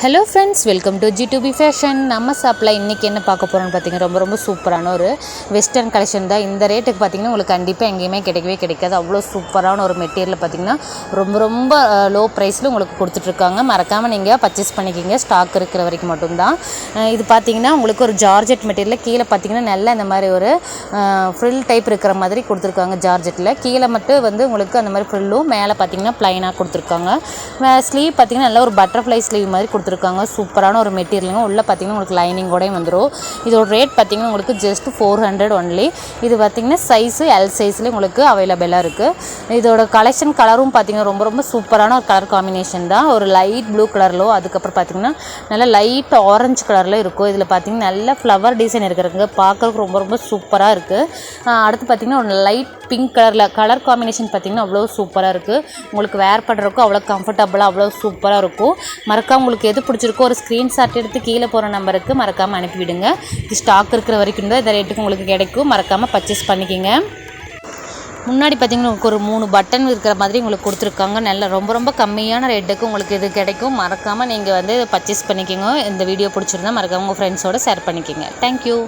Hello friends, welcome to G2B fashion. நம்ம ஷாப்பில் இன்றைக்கி என்ன பார்க்க போகிறோன்னு பார்த்தீங்கன்னா ரொம்ப சூப்பரான ஒரு வெஸ்டர்ன் கலெக்ஷன் தான். இந்த ரேட்டுக்கு பார்த்தீங்கன்னா உங்களுக்கு கண்டிப்பாக எங்கேயுமே கிடைக்கவே கிடைக்காது. அவ்வளோ சூப்பரான ஒரு மெட்டீரியல் பார்த்தீங்கன்னா ரொம்ப லோ ப்ரைஸில் உங்களுக்கு கொடுத்துட்ருக்காங்க. மறக்காமல் நீங்கள் பர்ச்சேஸ் பண்ணிக்கிங்க, ஸ்டாக் இருக்கிற வரைக்கும் மட்டும்தான். இது பார்த்தீங்கன்னா உங்களுக்கு ஒரு ஜார்ஜெட் மெட்டீரியல். கீழே பார்த்தீங்கன்னா நல்ல இந்த மாதிரி ஒரு ஃப்ரில் டைப் இருக்கிற மாதிரி கொடுத்துருக்காங்க. ஜார்ஜெட்டில் கீழே மட்டும் வந்து உங்களுக்கு அந்த மாதிரி ஃப்ரில்லும், மேலே பார்த்தீங்கன்னா ப்ளைனாக கொடுத்துருக்காங்க. ஸ்லீவ் பார்த்தீங்கன்னா நல்ல ஒரு பட்டர்ஃப்ளை ஸ்லீவ் மாதிரி கொடுத்துருக்காங்க. சூப்பரான ஒரு மெட்டீரியலுங்க. உள்ளே பார்த்தீங்கன்னா உங்களுக்கு லைனிங்கோடையும் வந்துடும். இதோட ரேட் பார்த்தீங்கன்னா உங்களுக்கு ஜஸ்ட் 400 ஒன்லி. இது பார்த்தீங்கன்னா சைஸு எல் சைஸில் உங்களுக்கு அவைலபிளாக இருக்குது. இதோட கலெக்ஷன் கலரும் பார்த்தீங்கன்னா ரொம்ப சூப்பரான ஒரு கலர் காம்பினேஷன் தான். ஒரு லைட் ப்ளூ கலரிலோ, அதுக்கப்புறம் பார்த்தீங்கன்னா நல்ல லைட் ஆரஞ்சு கலரில் இருக்கும். இதில் பார்த்தீங்கன்னா நல்ல ஃப்ளவர் டிசைன் இருக்கிறதுங்க. பார்க்குறதுக்கு ரொம்ப சூப்பராக இருக்குது. அடுத்து பார்த்தீங்கன்னா ஒரு லைட் பிங்க் கலர் காம்பினேஷன் பார்த்தீங்கன்னா அவ்வளோ சூப்பராக இருக்குது. உங்களுக்கு வேர் பண்ணுறதுக்கும் அவ்வளோ கம்ஃபர்டபுளாக அவ்வளோ சூப்பராக இருக்கும். மறக்காம உங்களுக்கு எது பிடிச்சிருக்கோ ஒரு ஸ்க்ரீன்ஷாட் எடுத்து கீழே போகிற நம்பருக்கு மறக்காமல் அனுப்பிவிடுங்க. இது ஸ்டாக் இருக்கிற வரைக்கும் தான் இந்த ரேட்டுக்கு உங்களுக்கு கிடைக்கும். மறக்காமல் பர்ச்சேஸ் பண்ணிக்கிங்க. முன்னாடி பார்த்தீங்கன்னா உங்களுக்கு ஒரு 3 பட்டன் இருக்கிற மாதிரி உங்களுக்கு கொடுத்துருக்காங்க. நல்ல ரொம்ப கம்மியான ரேட்டுக்கு உங்களுக்கு இது கிடைக்கும். மறக்காமல் நீங்கள் வந்து பர்ச்சேஸ் பண்ணிக்கோங்க. இந்த வீடியோ பிடிச்சிருந்தா மறக்காமல் உங்கள் ஃப்ரெண்ட்ஸோடு ஷேர் பண்ணிக்கோங்க. தேங்க்யூ.